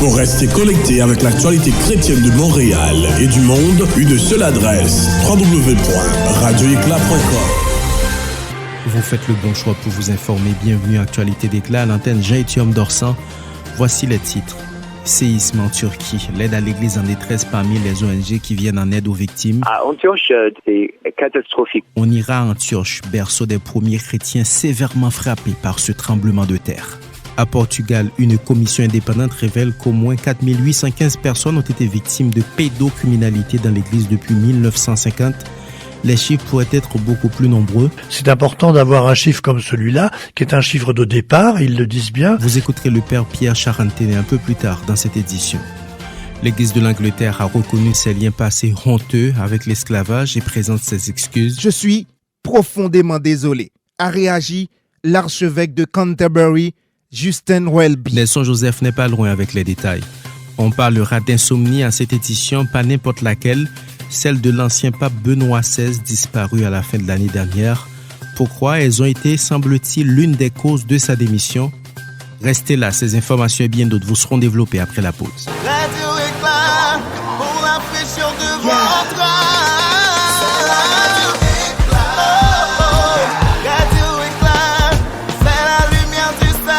Pour rester connecté avec l'actualité chrétienne de Montréal et du monde, une seule adresse, www.radioéclat.com. Vous faites le bon choix pour vous informer. Bienvenue à Actualité d'Éclat à l'antenne Jean-Étienne Dorsan. Voici les titres. Séisme en Turquie, l'aide à l'église en détresse parmi les ONG qui viennent en aide aux victimes. À Antioche, c'est catastrophique. On ira à Antioche, berceau des premiers chrétiens sévèrement frappés par ce tremblement de terre. À Portugal, une commission indépendante révèle qu'au moins 4815 personnes ont été victimes de pédocriminalité dans l'église depuis 1950. Les chiffres pourraient être beaucoup plus nombreux. C'est important d'avoir un chiffre comme celui-là, qui est un chiffre de départ, ils le disent bien. Vous écouterez le père Pierre Charanténé un peu plus tard dans cette édition. L'Église de l'Angleterre a reconnu ses liens passés honteux avec l'esclavage et présente ses excuses. Je suis profondément désolé, a réagi l'archevêque de Canterbury, Justin Welby. Nelson Joseph n'est pas loin avec les détails. On parlera d'insomnie à cette édition, pas n'importe laquelle, celle de l'ancien pape Benoît XVI disparu à la fin de l'année dernière. Pourquoi? Elles ont été, semble-t-il, l'une des causes de sa démission. Restez là, ces informations et bien d'autres vous seront développées après la pause. Radio Éclat, pour la fraîcheur de votre âme. Radio Éclat, c'est la lumière du salut.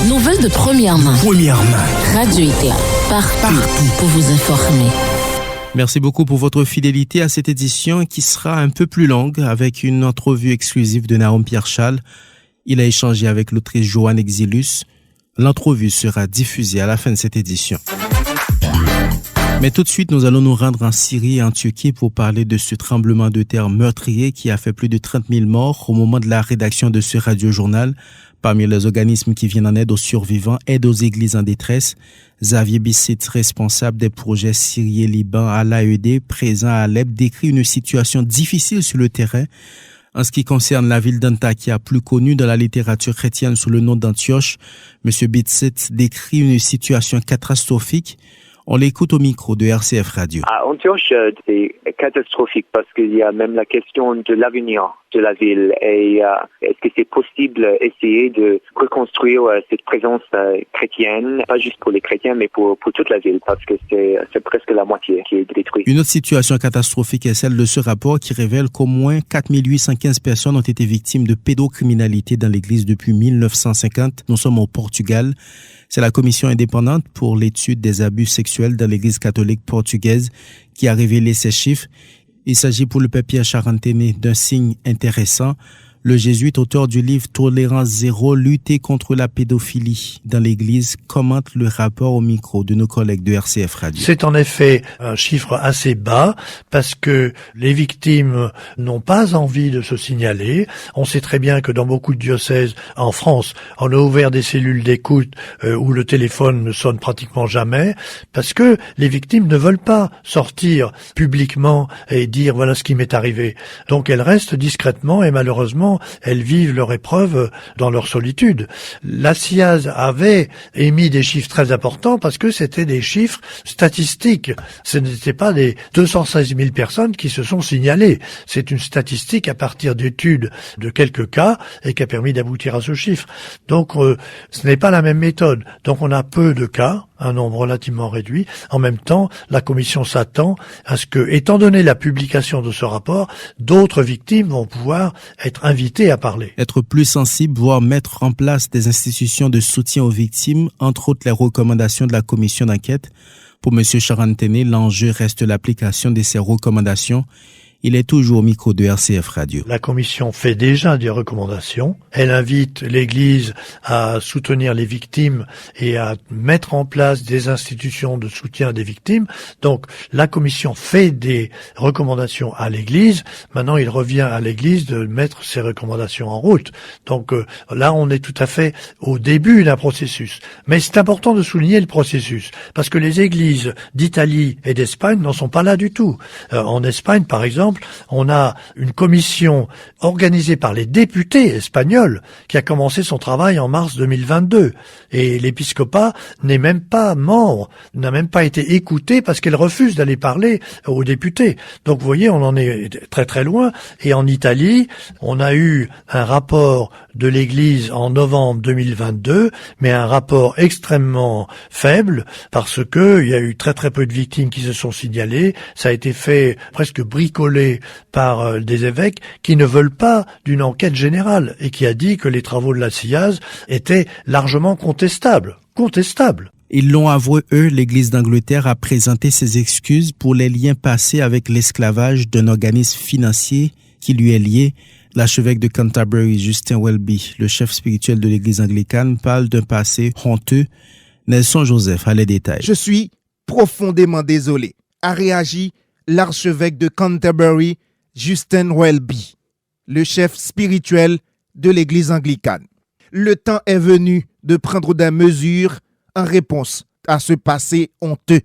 Nouvelles de première main. Radio Éclat, partout pour vous informer. Merci beaucoup pour votre fidélité à cette édition qui sera un peu plus longue avec une entrevue exclusive de Nahum Pierre-Charles. Il a échangé avec l'autrice Joanne Exilus. L'entrevue sera diffusée à la fin de cette édition. Mais tout de suite, nous allons nous rendre en Syrie et en Turquie pour parler de ce tremblement de terre meurtrier qui a fait plus de 30 000 morts au moment de la rédaction de ce radiojournal. Parmi les organismes qui viennent en aide aux survivants, aide aux églises en détresse, Xavier Bisset, responsable des projets Syrie-Liban à l'AED, présent à Alep, décrit une situation difficile sur le terrain. En ce qui concerne la ville d'Antakya, plus connue dans la littérature chrétienne sous le nom d'Antioche, M. Bisset décrit une situation catastrophique. On l'écoute au micro de RCF Radio. À Antioche, c'est catastrophique parce qu'il y a même la question de l'avenir de la ville et est-ce que c'est possible essayer de reconstruire cette présence chrétienne, pas juste pour les chrétiens mais pour toute la ville parce que c'est presque la moitié qui est détruite. Une autre situation catastrophique est celle de ce rapport qui révèle qu'au moins 4815 personnes ont été victimes de pédocriminalité dans l'église depuis 1950. Nous sommes au Portugal. C'est la commission indépendante pour l'étude des abus sexuels dans l'église catholique portugaise qui a révélé ces chiffres. Il s'agit pour le père Pierre Charanténé d'un signe intéressant. Le jésuite, auteur du livre Tolérance zéro, lutter contre la pédophilie dans l'église, commente le rapport au micro de nos collègues de RCF Radio. C'est en effet un chiffre assez bas parce que les victimes n'ont pas envie de se signaler. On sait très bien que dans beaucoup de diocèses en France, on a ouvert des cellules d'écoute où le téléphone ne sonne pratiquement jamais parce que les victimes ne veulent pas sortir publiquement et dire voilà ce qui m'est arrivé. Donc elles restent discrètement et malheureusement elles vivent leur épreuve dans leur solitude. La SIAZ avait émis des chiffres très importants parce que c'était des chiffres statistiques. Ce n'était pas des 216 000 personnes qui se sont signalées. C'est une statistique à partir d'études de quelques cas et qui a permis d'aboutir à ce chiffre. Donc ce n'est pas la même méthode. Donc on a peu de cas, un nombre relativement réduit. En même temps, la commission s'attend à ce que, étant donné la publication de ce rapport, d'autres victimes vont pouvoir être invitées à parler. Être plus sensible, voire mettre en place des institutions de soutien aux victimes, entre autres les recommandations de la commission d'enquête. Pour M. Charanténé, l'enjeu reste l'application de ces recommandations. Il est toujours au micro de RCF Radio. La commission fait déjà des recommandations. Elle invite l'Église à soutenir les victimes et à mettre en place des institutions de soutien des victimes. Donc, la commission fait des recommandations à l'Église. Maintenant, il revient à l'Église de mettre ces recommandations en route. Donc, là, on est tout à fait au début d'un processus. Mais c'est important de souligner le processus parce que les églises d'Italie et d'Espagne n'en sont pas là du tout. En Espagne, par exemple, exemple, on a une commission organisée par les députés espagnols qui a commencé son travail en mars 2022. Et l'épiscopat n'est même pas membre, n'a même pas été écouté parce qu'elle refuse d'aller parler aux députés. Donc vous voyez, on en est très très loin. Et en Italie, on a eu un rapport de l'Église en novembre 2022, mais un rapport extrêmement faible parce que il y a eu très très peu de victimes qui se sont signalées. Ça a été fait presque bricolé par des évêques qui ne veulent pas d'une enquête générale et qui a dit que les travaux de la CIAZ étaient largement contestables. Ils l'ont avoué, eux, l'Église d'Angleterre a présenté ses excuses pour les liens passés avec l'esclavage d'un organisme financier qui lui est lié. L'archevêque de Canterbury, Justin Welby, le chef spirituel de l'Église anglicane, parle d'un passé honteux. Nelson Joseph a les détails. Je suis profondément désolé, a réagi l'archevêque de Canterbury, Justin Welby, le chef spirituel de l'Église anglicane. Le temps est venu de prendre des mesures en réponse à ce passé honteux.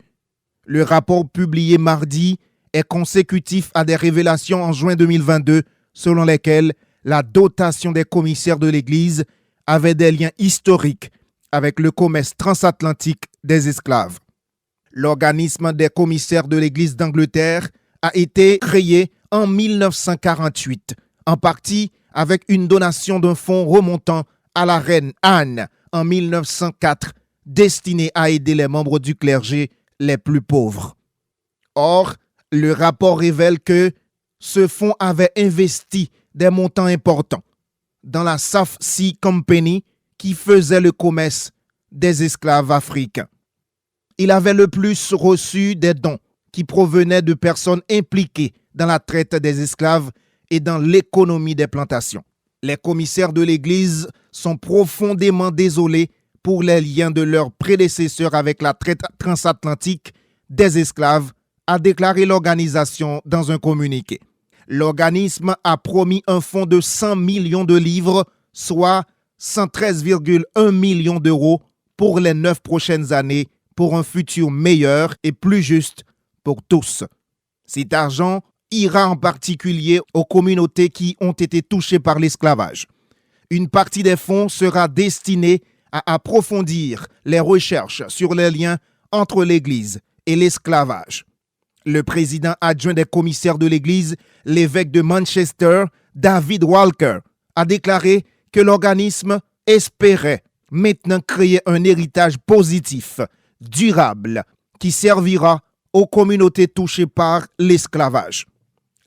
Le rapport publié mardi est consécutif à des révélations en juin 2022 selon lesquelles la dotation des commissaires de l'Église avait des liens historiques avec le commerce transatlantique des esclaves. L'organisme des commissaires de l'Église d'Angleterre a été créé en 1948, en partie avec une donation d'un fonds remontant à la reine Anne en 1904, destiné à aider les membres du clergé les plus pauvres. Or, le rapport révèle que ce fonds avait investi des montants importants dans la South Sea Company qui faisait le commerce des esclaves africains. Il avait le plus reçu des dons qui provenaient de personnes impliquées dans la traite des esclaves et dans l'économie des plantations. Les commissaires de l'Église sont profondément désolés pour les liens de leurs prédécesseurs avec la traite transatlantique des esclaves, a déclaré l'organisation dans un communiqué. L'organisme a promis un fonds de 100 millions de livres, soit 113,1 millions d'euros pour les 9 prochaines années pour un futur meilleur et plus juste pour tous. Cet argent ira en particulier aux communautés qui ont été touchées par l'esclavage. Une partie des fonds sera destinée à approfondir les recherches sur les liens entre l'Église et l'esclavage. Le président adjoint des commissaires de l'Église, l'évêque de Manchester, David Walker, a déclaré que l'organisme espérait maintenant créer un héritage positif, durable, qui servira aux communautés touchées par l'esclavage.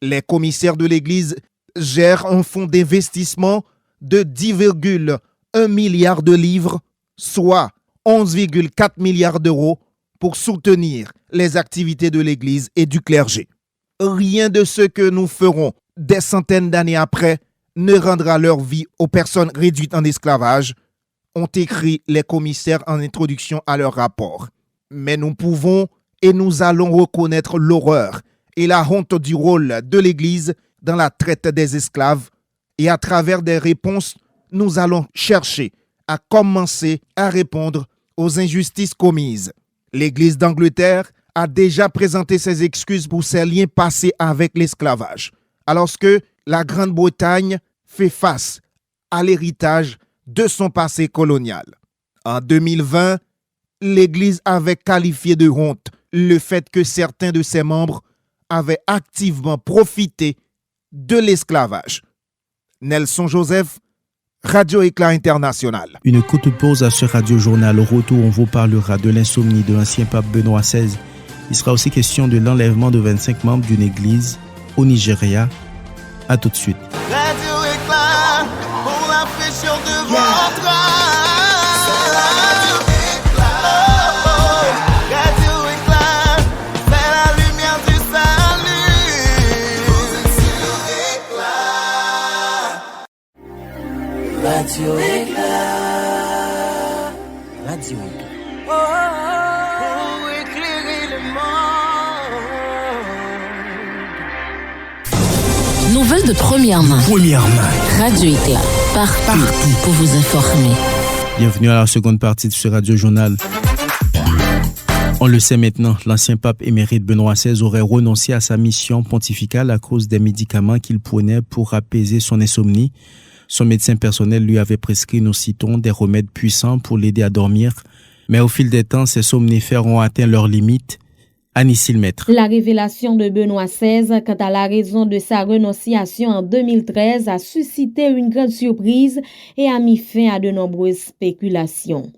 Les commissaires de l'Église gèrent un fonds d'investissement de 10,1 milliards de livres, soit 11,4 milliards d'euros, pour soutenir les activités de l'Église et du clergé. Rien de ce que nous ferons des centaines d'années après ne rendra leur vie aux personnes réduites en esclavage, ont écrit les commissaires en introduction à leur rapport. Mais nous pouvons et nous allons reconnaître l'horreur et la honte du rôle de l'Église dans la traite des esclaves et à travers des réponses, nous allons chercher à commencer à répondre aux injustices commises. L'Église d'Angleterre a déjà présenté ses excuses pour ses liens passés avec l'esclavage, alors que la Grande-Bretagne fait face à l'héritage de son passé colonial. En 2020, l'Église avait qualifié de honte le fait que certains de ses membres avaient activement profité de l'esclavage. Nelson Joseph, Radio Éclat International. Une courte pause à ce radio-journal. Au retour, on vous parlera de l'insomnie de l'ancien pape Benoît XVI. Il sera aussi question de l'enlèvement de 25 membres d'une église au Nigeria. À tout de suite. Radio Éclat, pour la fraîcheur de votre âme. Radio Éclat, c'est la lumière du salut. Vous êtes sur Éclat. Radio Éclat. Radio Éclat. Pour éclairer le monde. Nouvelles de première main. Radio Éclat. Partout pour vous informer. Bienvenue à la seconde partie de ce radio-journal. On le sait maintenant, l'ancien pape émérite Benoît XVI aurait renoncé à sa mission pontificale à cause des médicaments qu'il prenait pour apaiser son insomnie. Son médecin personnel lui avait prescrit, nous citons, des remèdes puissants pour l'aider à dormir. Mais au fil des temps, ces somnifères ont atteint leurs limites. Annie Silmètre. La révélation de Benoît XVI quant à la raison de sa renonciation en 2013 a suscité une grande surprise et a mis fin à de nombreuses spéculations.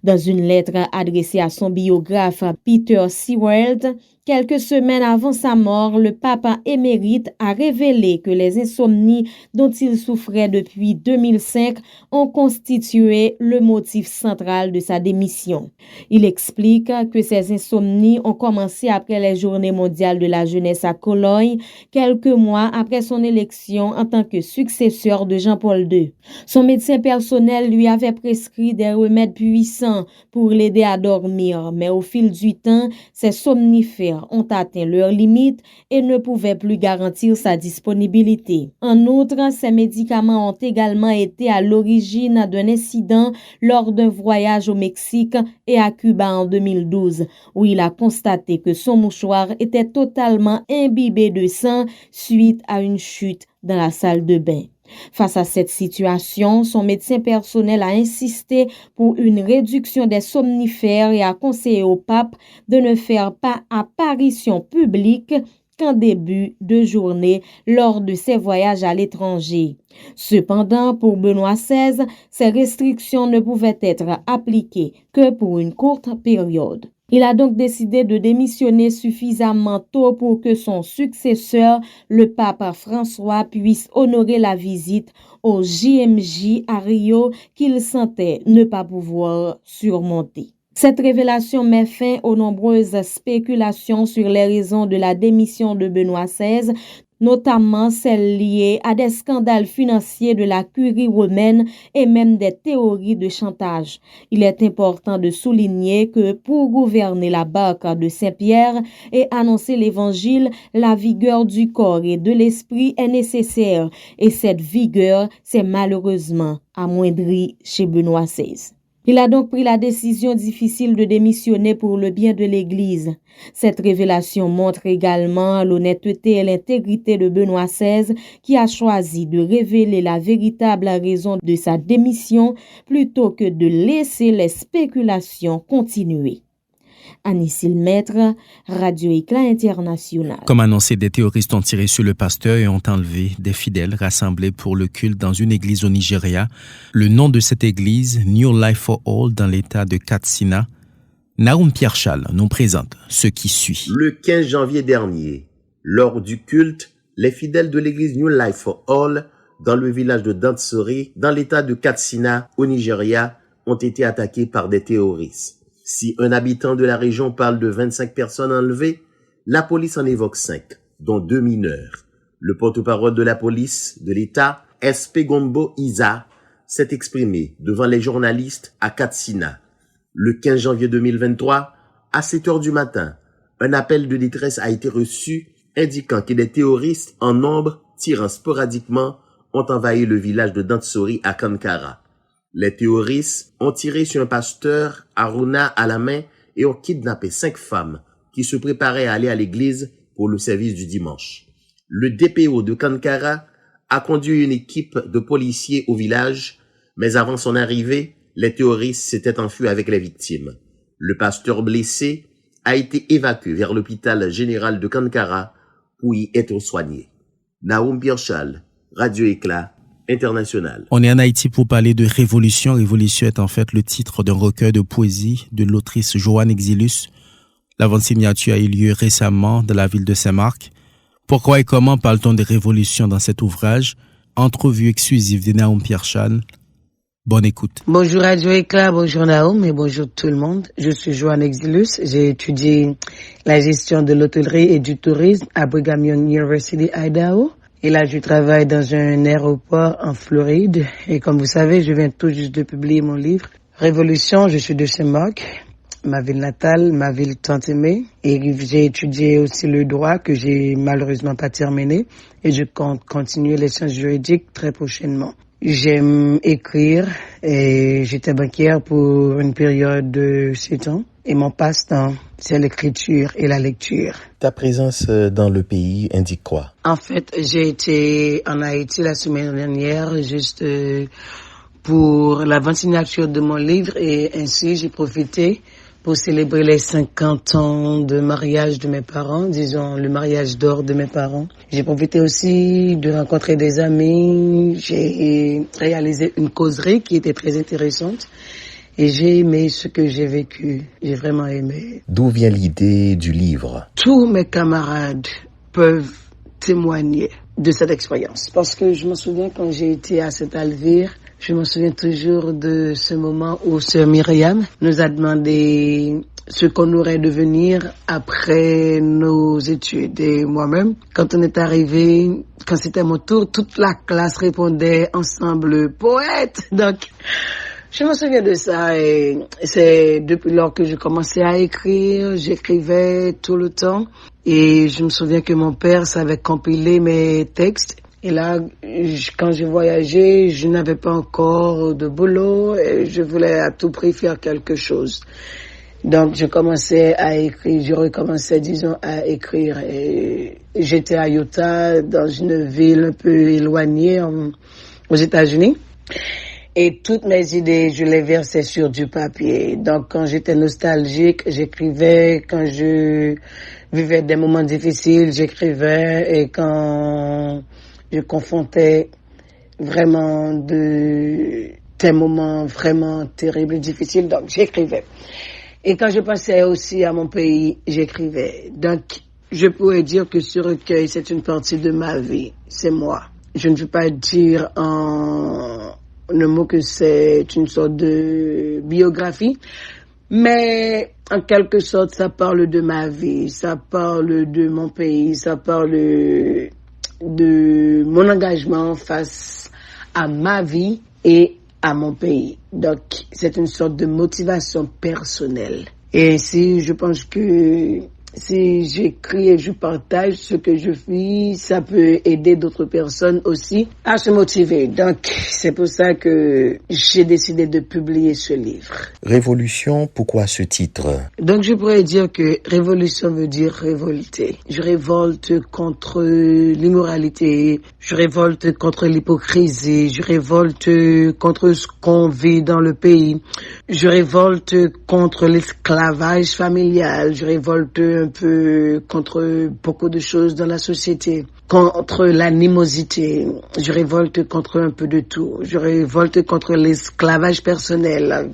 Dans une lettre adressée à son biographe Peter Seward, quelques semaines avant sa mort, le pape émérite a révélé que les insomnies dont il souffrait depuis 2005 ont constitué le motif central de sa démission. Il explique que ces insomnies ont commencé après les Journées mondiales de la jeunesse à Cologne, quelques mois après son élection en tant que successeur de Jean-Paul II. Son médecin personnel lui avait prescrit des remèdes puissants pour l'aider à dormir, mais au fil du temps, ces somnifères ont atteint leurs limites et ne pouvaient plus garantir sa disponibilité. En outre, ces médicaments ont également été à l'origine d'un incident lors d'un voyage au Mexique et à Cuba en 2012, où il a constaté que son mouchoir était totalement imbibé de sang suite à une chute dans la salle de bain. Face à cette situation, son médecin personnel a insisté pour une réduction des somnifères et a conseillé au pape de ne faire pas apparition publique qu'en début de journée lors de ses voyages à l'étranger. Cependant, pour Benoît XVI, ces restrictions ne pouvaient être appliquées que pour une courte période. Il a donc décidé de démissionner suffisamment tôt pour que son successeur, le pape François, puisse honorer la visite au JMJ à Rio qu'il sentait ne pas pouvoir surmonter. Cette révélation met fin aux nombreuses spéculations sur les raisons de la démission de Benoît XVI, notamment celles liées à des scandales financiers de la curie romaine et même des théories de chantage. Il est important de souligner que pour gouverner la barque de Saint-Pierre et annoncer l'évangile, la vigueur du corps et de l'esprit est nécessaire et cette vigueur s'est malheureusement amoindrie chez Benoît XVI. Il a donc pris la décision difficile de démissionner pour le bien de l'Église. Cette révélation montre également l'honnêteté et l'intégrité de Benoît XVI qui a choisi de révéler la véritable raison de sa démission plutôt que de laisser les spéculations continuer. Annie Silmètre, Radio Éclat International. Comme annoncé, des terroristes ont tiré sur le pasteur et ont enlevé des fidèles rassemblés pour le culte dans une église au Nigeria. Le nom de cette église, New Life for All, dans l'état de Katsina. Naoum Pierre-Charles nous présente ce qui suit. Le 15 janvier dernier, lors du culte, les fidèles de l'église New Life for All, dans le village de Dantsori, dans l'état de Katsina, au Nigeria, ont été attaqués par des terroristes. Si un habitant de la région parle de 25 personnes enlevées, la police en évoque 5, dont 2 mineurs. Le porte-parole de la police de l'État, SP Gombo Isa, s'est exprimé devant les journalistes à Katsina. Le 15 janvier 2023, à 7 heures du matin, un appel de détresse a été reçu indiquant que des terroristes en nombre tirant sporadiquement ont envahi le village de Dantsori à Kankara. Les terroristes ont tiré sur un pasteur, Haruna, à la main et ont kidnappé 5 femmes qui se préparaient à aller à l'église pour le service du dimanche. Le DPO de Kankara a conduit une équipe de policiers au village, mais avant son arrivée, les terroristes s'étaient enfuis avec les victimes. Le pasteur blessé a été évacué vers l'hôpital général de Kankara pour y être soigné. Naoum Pierre-Charles, Radio Éclat International. On est en Haïti pour parler de Révolution. Révolution est en fait le titre d'un recueil de poésie de l'autrice Joanne Exilus. La vente signature a eu lieu récemment dans la ville de Saint-Marc. Pourquoi et comment parle-t-on de révolution dans cet ouvrage? Entrevue exclusive de Naoum Pierre-Charles. Bonne écoute. Bonjour Radio Éclat, bonjour Naoum et bonjour tout le monde. Je suis Joanne Exilus. J'ai étudié la gestion de l'hôtellerie et du tourisme à Brigham Young University, Idaho. Et là, je travaille dans un aéroport en Floride. Et comme vous savez, je viens tout juste de publier mon livre. Révolution, je suis de Saint-Marc, ma ville natale, ma ville tant aimée. Et j'ai étudié aussi le droit que j'ai malheureusement pas terminé. Et je compte continuer les sciences juridiques très prochainement. J'aime écrire et j'étais banquière pour une période de 7 ans. Et mon passe-temps, c'est l'écriture et la lecture. Ta présence dans le pays indique quoi? En fait, j'ai été en Haïti la semaine dernière, juste pour la 20e signature de mon livre, et ainsi j'ai profité pour célébrer les 50 ans de mariage de mes parents, disons le mariage d'or de mes parents. J'ai profité aussi de rencontrer des amis, j'ai réalisé une causerie qui était très intéressante et j'ai aimé ce que j'ai vécu, j'ai vraiment aimé. D'où vient l'idée du livre? Tous mes camarades peuvent témoigner de cette expérience parce que je me souviens quand j'ai été à Saint-Alvire, je me souviens toujours de ce moment où Sœur Myriam nous a demandé ce qu'on aurait devenir après nos études. Et moi-même, quand on est arrivé, quand c'était mon tour, toute la classe répondait ensemble « poète ». Donc, je me souviens de ça et c'est depuis lors que j'ai commencé à écrire, j'écrivais tout le temps. Et je me souviens que mon père savait compiler mes textes. Et là, quand j'ai voyagé, je n'avais pas encore de boulot et je voulais à tout prix faire quelque chose. Donc, je commençais à écrire, je recommençais, disons, à écrire. Et j'étais à Utah, dans une ville un peu éloignée aux États-Unis. Et toutes mes idées, je les versais sur du papier. Donc, quand j'étais nostalgique, j'écrivais. Quand je vivais des moments difficiles, j'écrivais. Et quand je confrontais vraiment des moments vraiment terribles, difficiles, donc j'écrivais. Et quand je passais aussi à mon pays, j'écrivais. Donc, je pourrais dire que ce recueil, c'est une partie de ma vie. C'est moi. Je ne veux pas dire en un mot que c'est une sorte de biographie, mais en quelque sorte, ça parle de ma vie, ça parle de mon pays, ça parle de mon engagement face à ma vie et à mon pays. Donc, c'est une sorte de motivation personnelle. Et ainsi, je pense que si j'écris et je partage ce que je vis, ça peut aider d'autres personnes aussi à se motiver. Donc, c'est pour ça que j'ai décidé de publier ce livre. Révolution, pourquoi ce titre? Donc, je pourrais dire que révolution veut dire révolter. Je révolte contre l'immoralité, je révolte contre l'hypocrisie, je révolte contre ce qu'on vit dans le pays, je révolte contre l'esclavage familial, je révolte un peu contre beaucoup de choses dans la société, contre l'animosité, je révolte contre un peu de tout, je révolte contre l'esclavage personnel.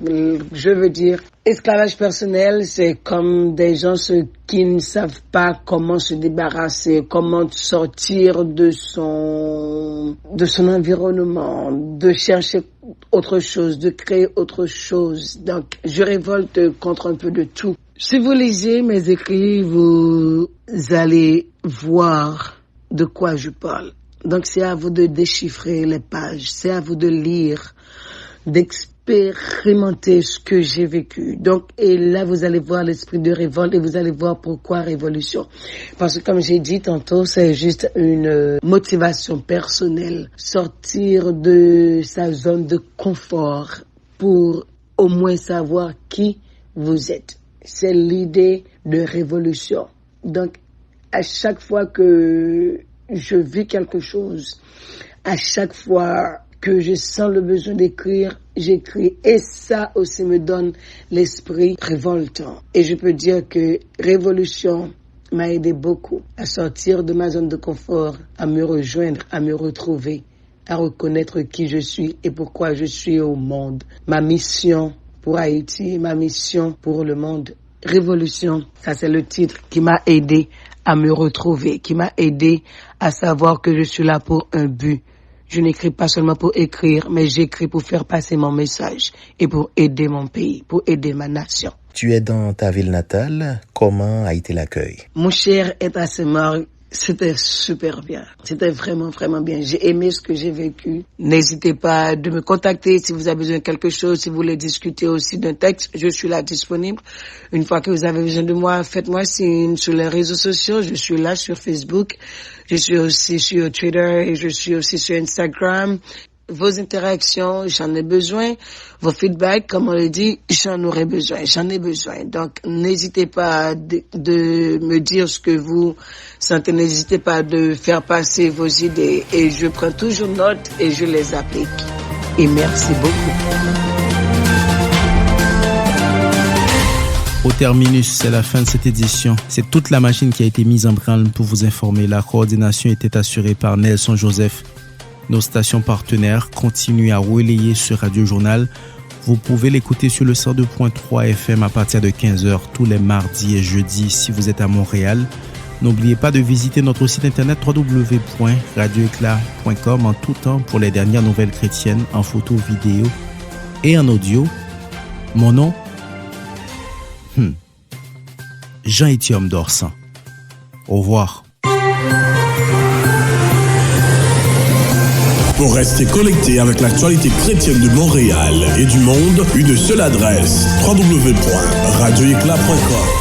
Je veux dire, esclavage personnel, c'est comme des gens qui ne savent pas comment se débarrasser, comment sortir de son environnement, de chercher autre chose, de créer autre chose. Donc, je révolte contre un peu de tout. Si vous lisez mes écrits, vous allez voir de quoi je parle. Donc, c'est à vous de déchiffrer les pages, c'est à vous de lire, d'expérimenter ce que j'ai vécu. Donc, et là, vous allez voir l'esprit de révolte et vous allez voir pourquoi révolution. Parce que, comme j'ai dit tantôt, c'est juste une motivation personnelle. Sortir de sa zone de confort pour au moins savoir qui vous êtes. C'est l'idée de révolution. Donc, à chaque fois que je vis quelque chose, à chaque fois que je sens le besoin d'écrire, j'écris. Et ça aussi me donne l'esprit révoltant. Et je peux dire que révolution m'a aidé beaucoup à sortir de ma zone de confort, à me rejoindre, à me retrouver, à reconnaître qui je suis et pourquoi je suis au monde. Ma mission pour Haïti, ma mission pour le monde. Révolution, ça c'est le titre qui m'a aidé à me retrouver, qui m'a aidé à savoir que je suis là pour un but. Je n'écris pas seulement pour écrire, mais j'écris pour faire passer mon message et pour aider mon pays, pour aider ma nation. Tu es dans ta ville natale. Comment a été l'accueil? Mon cher État-Sémar, c'était super bien. C'était vraiment, vraiment bien. J'ai aimé ce que j'ai vécu. N'hésitez pas de me contacter si vous avez besoin de quelque chose, si vous voulez discuter aussi d'un texte. Je suis là disponible. Une fois que vous avez besoin de moi, faites-moi signe sur les réseaux sociaux. Je suis là sur Facebook. Je suis aussi sur Twitter et je suis aussi sur Instagram. vos interactions, j'en ai besoin. Vos feedbacks, comme on le dit, j'en ai besoin. Donc, n'hésitez pas de me dire ce que vous sentez, n'hésitez pas de faire passer vos idées. Et je prends toujours note et je les applique. Et merci beaucoup. Au terminus, c'est la fin de cette édition. C'est toute la machine qui a été mise en branle pour vous informer. La coordination était assurée par Nelson Joseph. Nos stations partenaires continuent à relayer ce Radio Journal. Vous pouvez l'écouter sur le 102.3 FM à partir de 15h tous les mardis et jeudis si vous êtes à Montréal. N'oubliez pas de visiter notre site internet www.radioéclat.com en tout temps pour les dernières nouvelles chrétiennes en photo, vidéo et en audio. Mon nom Jean-Étienne Dorsan. Au revoir. Pour rester connecté avec l'actualité chrétienne de Montréal et du monde, une seule adresse, www.radioéclat.com.